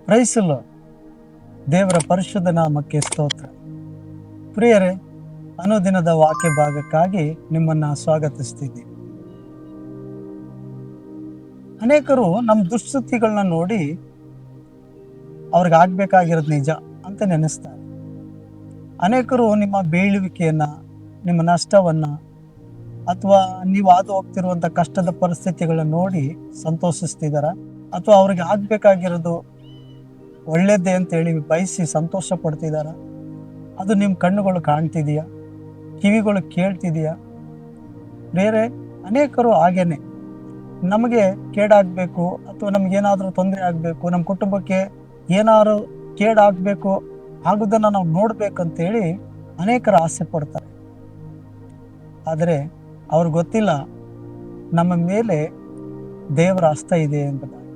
ಪ್ರೈಸಲು ದೇವರ ಪರಿಶುದ್ಧ ನಾಮಕ್ಕೆ ಸ್ತೋತ್ರ. ಪ್ರಿಯರೇ, ಅನುದಿನದ ವಾಕ್ಯ ಭಾಗಕ್ಕಾಗಿ ನಿಮ್ಮನ್ನ ಸ್ವಾಗತಿಸ್ತಿದ್ದೀನಿ. ಅನೇಕರು ನಮ್ಮ ದುಸ್ಥಿತಿಗಳನ್ನ ನೋಡಿ ಅವ್ರಿಗೆ ಆಗ್ಬೇಕಾಗಿರೋದು ನಿಜ ಅಂತ ನೆನೆಸ್ತಾರೆ. ಅನೇಕರು ನಿಮ್ಮ ಬೀಳುವಿಕೆಯನ್ನ, ನಿಮ್ಮ ನಷ್ಟವನ್ನ, ಅಥವಾ ನೀವು ಹಾದು ಹೋಗ್ತಿರುವಂತ ಕಷ್ಟದ ಪರಿಸ್ಥಿತಿಗಳನ್ನ ನೋಡಿ ಸಂತೋಷಿಸ್ತಿದಾರ, ಅಥವಾ ಅವ್ರಿಗೆ ಆಗ್ಬೇಕಾಗಿರೋದು ಒಳ್ಳೇದೇ ಅಂತೇಳಿ ಬಯಸಿ ಸಂತೋಷ ಪಡ್ತಿದಾರ. ಅದು ನಿಮ್ಮ ಕಣ್ಣುಗಳು ಕಾಣ್ತಿದೆಯಾ, ಕಿವಿಗಳು ಕೇಳ್ತಿದೆಯಾ? ಬೇರೆ ಅನೇಕರು ಹಾಗೇನೆ ನಮಗೆ ಕೇಡಾಗಬೇಕು ಅಥವಾ ನಮಗೇನಾದರೂ ತೊಂದರೆ ಆಗಬೇಕು, ನಮ್ಮ ಕುಟುಂಬಕ್ಕೆ ಏನಾದ್ರು ಕೇಡಾಗಬೇಕು, ಆಗೋದನ್ನು ನಾವು ನೋಡ್ಬೇಕಂತೇಳಿ ಅನೇಕರು ಆಸೆ ಪಡ್ತಾರೆ. ಆದರೆ ಅವ್ರಿಗೆ ಗೊತ್ತಿಲ್ಲ ನಮ್ಮ ಮೇಲೆ ದೇವರ ಹಸ್ತ ಇದೆ ಎಂಬುದಾಗಿ.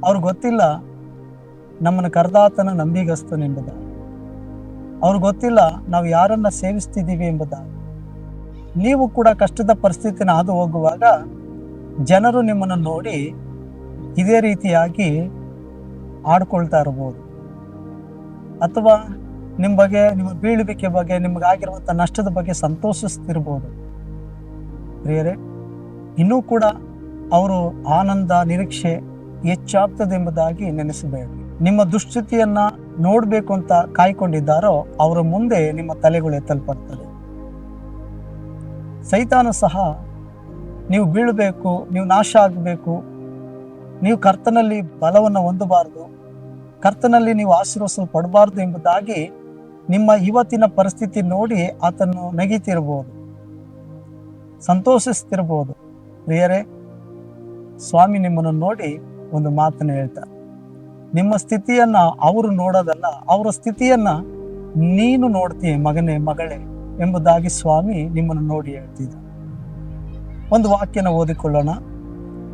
ಅವ್ರಿಗೆ ಗೊತ್ತಿಲ್ಲ ನಮ್ಮನ್ನು ಕರೆದಾತನ ನಂಬಿಗಸ್ತನೆಂಬುದಾಗಿ. ಅವ್ರಿಗೆ ಗೊತ್ತಿಲ್ಲ ನಾವು ಯಾರನ್ನ ಸೇವಿಸ್ತಿದ್ದೀವಿ ಎಂಬುದಾಗಿ. ನೀವು ಕೂಡ ಕಷ್ಟದ ಪರಿಸ್ಥಿತಿನ ಹಾದು ಹೋಗುವಾಗ ಜನರು ನಿಮ್ಮನ್ನು ನೋಡಿ ಇದೇ ರೀತಿಯಾಗಿ ಆಡ್ಕೊಳ್ತಾ ಇರ್ಬೋದು, ಅಥವಾ ನಿಮ್ಮ ಬಗ್ಗೆ, ನಿಮ್ಮ ಬೀಳುವಿಕೆ ಬಗ್ಗೆ, ನಿಮಗಾಗಿರುವಂಥ ನಷ್ಟದ ಬಗ್ಗೆ ಸಂತೋಷಿಸ್ತಿರ್ಬೋದು. ಪ್ರಿಯರೇ, ಇನ್ನೂ ಕೂಡ ಅವರು ಆನಂದ, ನಿರೀಕ್ಷೆ ಹೆಚ್ಚಾಗ್ತದೆ ಎಂಬುದಾಗಿ ನೆನೆಸಬೇಡಿ. ನಿಮ್ಮ ದುಸ್ಥಿತಿಯನ್ನ ನೋಡ್ಬೇಕು ಅಂತ ಕಾಯ್ಕೊಂಡಿದ್ದಾರೋ ಅವರ ಮುಂದೆ ನಿಮ್ಮ ತಲೆಗಳು ಎತ್ತಲ್ಪಡ್ತದೆ. ಸೈತಾನ ಸಹ ನೀವು ಬೀಳಬೇಕು, ನೀವು ನಾಶ ಆಗಬೇಕು, ನೀವು ಕರ್ತನಲ್ಲಿ ಬಲವನ್ನು ಹೊಂದಬಾರದು, ಕರ್ತನಲ್ಲಿ ನೀವು ಆಶೀರ್ವದಿಸಲ್ಪಡಬಾರದು ಎಂಬುದಾಗಿ ನಿಮ್ಮ ಇವತ್ತಿನ ಪರಿಸ್ಥಿತಿ ನೋಡಿ ಆತನು ನಗಿತಿರ್ಬೋದು, ಸಂತೋಷಿಸ್ತಿರ್ಬೋದು. ಪ್ರಿಯರೇ, ಸ್ವಾಮಿ ನಿಮ್ಮನ್ನು ನೋಡಿ ಒಂದು ಮಾತನ್ನು ಹೇಳ್ತಾರೆ. ನಿಮ್ಮ ಸ್ಥಿತಿಯನ್ನ ಅವರು ನೋಡೋದಲ್ಲ, ಅವರ ಸ್ಥಿತಿಯನ್ನ ನೀನು ನೋಡ್ತೀಯ ಮಗನೇ, ಮಗಳೇ ಎಂಬುದಾಗಿ ಸ್ವಾಮಿ ನಿಮ್ಮನ್ನು ನೋಡಿ ಹೇಳ್ತಿದ್ದ. ಒಂದು ವಾಕ್ಯನ ಓದಿಕೊಳ್ಳೋಣ.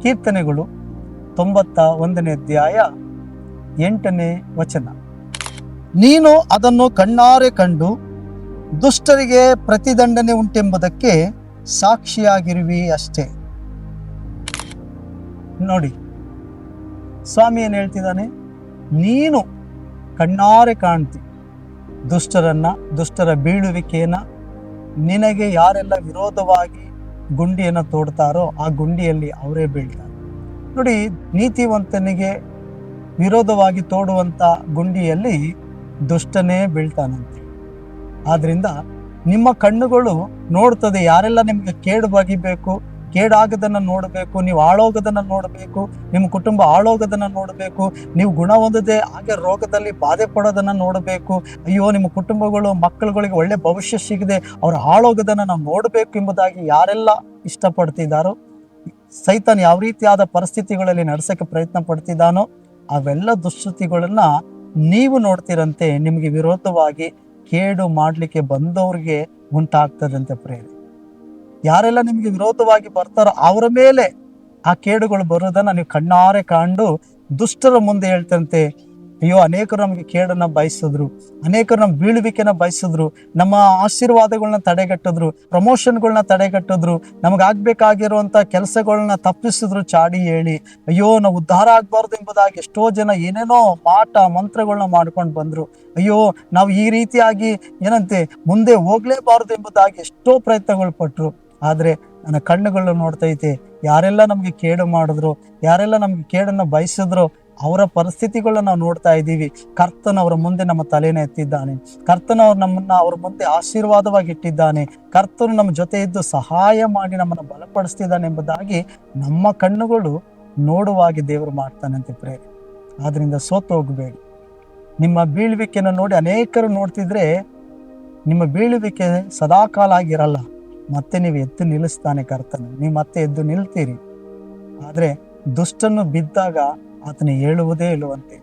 ಕೀರ್ತನೆಗಳು 91ನೇ ಅಧ್ಯಾಯ 8ನೇ ವಚನ. ನೀನು ಅದನ್ನು ಕಣ್ಣಾರೆ ಕಂಡು ದುಷ್ಟರಿಗೆ ಪ್ರತಿದಂಡನೆ ಉಂಟೆಂಬುದಕ್ಕೆ ಸಾಕ್ಷಿಯಾಗಿರುವಿ ಅಷ್ಟೇ. ನೋಡಿ, ಸ್ವಾಮಿ ಏನು ಹೇಳ್ತಿದ್ದಾನೆ? ನೀನು ಕಣ್ಣಾರೆ ಕಾಣ್ತಿ ದುಷ್ಟರನ್ನ, ದುಷ್ಟರ ಬೀಳುವಿಕೆಯನ್ನ. ನಿನಗೆ ಯಾರೆಲ್ಲ ವಿರೋಧವಾಗಿ ಗುಂಡಿಯನ್ನು ತೋಡ್ತಾರೋ ಆ ಗುಂಡಿಯಲ್ಲಿ ಅವರೇ ಬೀಳ್ತಾರೆ. ನೋಡಿ, ನೀತಿವಂತನಿಗೆ ವಿರೋಧವಾಗಿ ತೋಡುವಂತ ಗುಂಡಿಯಲ್ಲಿ ದುಷ್ಟನೇ ಬೀಳ್ತಾನಂತೆ. ಆದ್ರಿಂದ ನಿಮ್ಮ ಕಣ್ಣುಗಳು ನೋಡ್ತದೆ ಯಾರೆಲ್ಲ ನಿಮ್ಗೆ ಕೇಡು ಬಗಿಬೇಕು, ಕೇಡಾಗದನ್ನ ನೋಡಬೇಕು, ನೀವು ಹಾಳೋಗೋದನ್ನ ನೋಡಬೇಕು, ನಿಮ್ಮ ಕುಟುಂಬ ಹಾಳೋಗೋದನ್ನ ನೋಡಬೇಕು, ನೀವು ಗುಣ ಹೊಂದದೆ ಹಾಗೆ ರೋಗದಲ್ಲಿ ಬಾಧೆ ಪಡೋದನ್ನ ನೋಡಬೇಕು. ಅಯ್ಯೋ, ನಿಮ್ಮ ಕುಟುಂಬಗಳು, ಮಕ್ಕಳುಗಳಿಗೆ ಒಳ್ಳೆ ಭವಿಷ್ಯ ಸಿಗದೆ ಅವ್ರು ಹಾಳೋಗೋದನ್ನ ನಾವು ನೋಡಬೇಕು ಎಂಬುದಾಗಿ ಯಾರೆಲ್ಲ ಇಷ್ಟಪಡ್ತಿದ್ದಾರೋ, ಸೈತಾನ್ ಯಾವ ರೀತಿಯಾದ ಪರಿಸ್ಥಿತಿಗಳಲ್ಲಿ ನಡೆಸಕ್ಕೆ ಪ್ರಯತ್ನ ಪಡ್ತಿದ್ದಾನೋ ಅವೆಲ್ಲ ದುಸ್ಥಿತಿಗಳನ್ನ ನೀವು ನೋಡ್ತಿರಂತೆ ನಿಮಗೆ ವಿರೋಧವಾಗಿ ಕೇಡು ಮಾಡ್ಲಿಕ್ಕೆ ಬಂದವ್ರಿಗೆ ಉಂಟಾಗ್ತದಂತೆ. ಪ್ರೇರೆ, ಯಾರೆಲ್ಲ ನಿಮ್ಗೆ ವಿರೋಧವಾಗಿ ಬರ್ತಾರೋ ಅವರ ಮೇಲೆ ಆ ಕೇಡುಗಳು ಬರೋದನ್ನ ನೀವು ಕಣ್ಣಾರೆ ಕಾಣು ದುಷ್ಟರ ಮುಂದೆ ಹೇಳ್ತಂತೆ. ಅಯ್ಯೋ, ಅನೇಕರು ನಮಗೆ ಕೇಡನ್ನ ಬಯಸಿದ್ರು, ಅನೇಕರು ನಮ್ಮ ಬೀಳುವಿಕೆನ ಬಯಸಿದ್ರು, ನಮ್ಮ ಆಶೀರ್ವಾದಗಳನ್ನ ತಡೆಗಟ್ಟಿದ್ರು, ಪ್ರಮೋಷನ್ಗಳನ್ನ ತಡೆಗಟ್ಟಿದ್ರು, ನಮಗಾಗ್ಬೇಕಾಗಿರುವಂತ ಕೆಲಸಗಳನ್ನ ತಪ್ಪಿಸಿದ್ರು, ಚಾಡಿ ಹೇಳಿ. ಅಯ್ಯೋ, ನಾವು ಉದ್ಧಾರ ಆಗ್ಬಾರ್ದು ಎಂಬುದಾಗಿ ಎಷ್ಟೋ ಜನ ಏನೇನೋ ಮಾಟ ಮಂತ್ರಗಳನ್ನ ಮಾಡ್ಕೊಂಡು ಬಂದ್ರು. ಅಯ್ಯೋ, ನಾವು ಈ ರೀತಿಯಾಗಿ ಏನಂತೆ ಮುಂದೆ ಹೋಗ್ಲೇಬಾರ್ದು ಎಂಬುದಾಗಿ ಎಷ್ಟೋ ಪ್ರಯತ್ನಗಳು ಪಟ್ರು. ಆದ್ರೆ ನನ್ನ ಕಣ್ಣುಗಳು ನೋಡ್ತೈತೆ, ಯಾರೆಲ್ಲ ನಮ್ಗೆ ಕೇಡು ಮಾಡಿದ್ರು, ಯಾರೆಲ್ಲ ನಮ್ಗೆ ಕೇಡನ್ನ ಬಯಸಿದ್ರು ಅವರ ಪರಿಸ್ಥಿತಿಗಳನ್ನ ನಾವು ನೋಡ್ತಾ ಇದ್ದೀವಿ. ಕರ್ತನ ಅವರ ಮುಂದೆ ನಮ್ಮ ತಲೆನ ಎತ್ತಿದ್ದಾನೆ, ಕರ್ತನ ನಮ್ಮನ್ನ ಅವ್ರ ಮುಂದೆ ಆಶೀರ್ವಾದವಾಗಿ ಇಟ್ಟಿದ್ದಾನೆ, ಕರ್ತನು ನಮ್ಮ ಜೊತೆ ಇದ್ದು ಸಹಾಯ ಮಾಡಿ ನಮ್ಮನ್ನು ಬಲಪಡಿಸ್ತಿದ್ದಾನೆ ಎಂಬುದಾಗಿ ನಮ್ಮ ಕಣ್ಣುಗಳು ನೋಡುವಾಗಿ ದೇವರು ಮಾಡ್ತಾನಂತೆ. ಪ್ರೇರೆ, ಆದ್ರಿಂದ ಸೋತು ಹೋಗಬೇಡಿ. ನಿಮ್ಮ ಬೀಳುವಿಕೆನ ನೋಡಿ ಅನೇಕರು ನೋಡ್ತಿದ್ರೆ ನಿಮ್ಮ ಬೀಳುವಿಕೆ ಸದಾಕಾಲ ಆಗಿರಲ್ಲ. ಮತ್ತೆ ನೀವು ಎದ್ದು ನಿಲ್ಲಿಸ್ತಾನೆ ಕರ್ತನು, ನೀವು ಮತ್ತೆ ಎದ್ದು ನಿಲ್ತೀರಿ. ಆದ್ರೆ ದುಷ್ಟನ್ನು ಬಿದ್ದಾಗ ಆತನ ಹೇಳುವುದೇ ಇಲ್ಲವಂತೆ.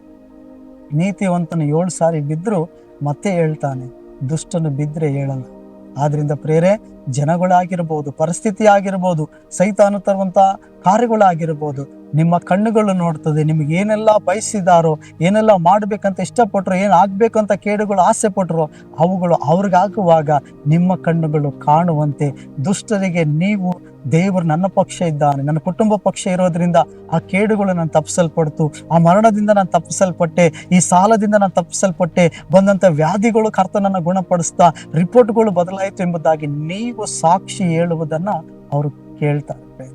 ನೀತಿವಂತನು 7 ಸಾರಿ ಬಿದ್ದರೂ ಮತ್ತೆ ಹೇಳ್ತಾನೆ, ದುಷ್ಟನು ಬಿದ್ದರೆ ಹೇಳಲ್ಲ. ಆದ್ರಿಂದ ಪ್ರೇರೆ, ಜನಗಳಾಗಿರ್ಬೋದು, ಪರಿಸ್ಥಿತಿ ಆಗಿರ್ಬೋದು, ಸೈತಾನ ತರುವಂತ ಕಾರ್ಯಗಳಾಗಿರ್ಬೋದು, ನಿಮ್ಮ ಕಣ್ಣುಗಳು ನೋಡ್ತದೆ. ನಿಮ್ಗೆ ಏನೆಲ್ಲ ಬಯಸಿದಾರೋ, ಏನೆಲ್ಲ ಮಾಡ್ಬೇಕಂತ ಇಷ್ಟಪಟ್ರು, ಏನಾಗ್ಬೇಕಂತ ಕೇಡುಗಳು ಆಸೆ ಪಟ್ರು, ಅವುಗಳು ಅವ್ರಿಗಾಗುವಾಗ ನಿಮ್ಮ ಕಣ್ಣುಗಳು ಕಾಣುವಂತೆ ದುಷ್ಟರಿಗೆ ನೀವು ದೇವರು ನನ್ನ ಪಕ್ಷ ಇದ್ದಾನೆ, ನನ್ನ ಕುಟುಂಬ ಪಕ್ಷ ಇರೋದ್ರಿಂದ ಆ ಕೇಡುಗಳು ನಾನು ತಪ್ಪಿಸಲ್ಪಡ್ತು, ಆ ಮರಣದಿಂದ ನಾನು ತಪ್ಪಿಸಲ್ಪಟ್ಟೆ, ಈ ಸಾಲದಿಂದ ನಾನು ತಪ್ಪಿಸಲ್ಪಟ್ಟೆ, ಬಂದಂಥ ವ್ಯಾಧಿಗಳು ಕರ್ತನನ್ನು ಗುಣಪಡಿಸ್ತಾ ರಿಪೋರ್ಟ್ಗಳು ಬದಲಾಯಿತು ಎಂಬುದಾಗಿ ನೀವು ಸಾಕ್ಷಿ ಹೇಳುವುದನ್ನು ಅವರು ಕೇಳ್ತಾರೆ.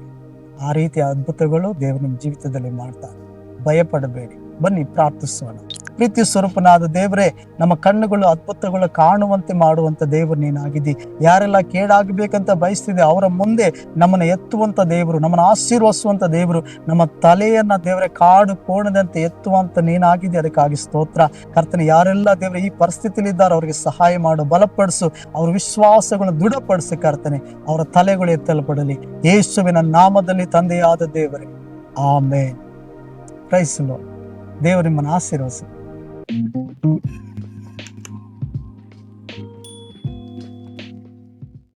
ಆ ರೀತಿಯ ಅದ್ಭುತಗಳು ದೇವರು ನಿಮ್ಮ ಜೀವಿತದಲ್ಲಿ ಮಾಡ್ತಾರೆ. ಭಯಪಡಬೇಡಿ, ಬನ್ನಿ ಪ್ರಾರ್ಥಿಸೋಣ. ಪ್ರೀತಿ ಸ್ವರೂಪನಾದ ದೇವರೇ, ನಮ್ಮ ಕಣ್ಣುಗಳು ಅದ್ಭುತಗಳು ಕಾಣುವಂತೆ ಮಾಡುವಂತ ದೇವರು ನೀನಾಗಿದ್ದಿ. ಯಾರೆಲ್ಲ ಕೇಡಾಗಬೇಕಂತ ಬಯಸ್ತಿದೆ ಅವರ ಮುಂದೆ ನಮ್ಮನ್ನು ಎತ್ತುವಂತ ದೇವರು, ನಮ್ಮನ್ನು ಆಶೀರ್ವದಿಸುವಂತ ದೇವರು, ನಮ್ಮ ತಲೆಯನ್ನ ದೇವರೇ ಕಾಡು ಕೋಣದಂತೆ ಎತ್ತುವಂತ ನೀನಾಗಿದ್ದೆ. ಅದಕ್ಕಾಗಿ ಸ್ತೋತ್ರ ಕರ್ತನೆ. ಯಾರೆಲ್ಲ ದೇವರೇ ಈ ಪರಿಸ್ಥಿತಿಯಲ್ಲಿ ಇದ್ದಾರೆ ಅವರಿಗೆ ಸಹಾಯ ಮಾಡು, ಬಲಪಡಿಸು, ಅವ್ರ ವಿಶ್ವಾಸಗಳನ್ನು ದೃಢಪಡಿಸಿ ಕರ್ತನೆ. ಅವರ ತಲೆಗಳು ಎತ್ತಲ್ಪಡಲಿ ಯೇಸುವಿನ ನಾಮದಲ್ಲಿ ತಂದೆಯಾದ ದೇವರೇ, ಆಮೇನ್. Price the lord. ದೇವರು ನಿಮ್ಮನ್ನು ಆಶೀರ್ವದಿಸಲಿ.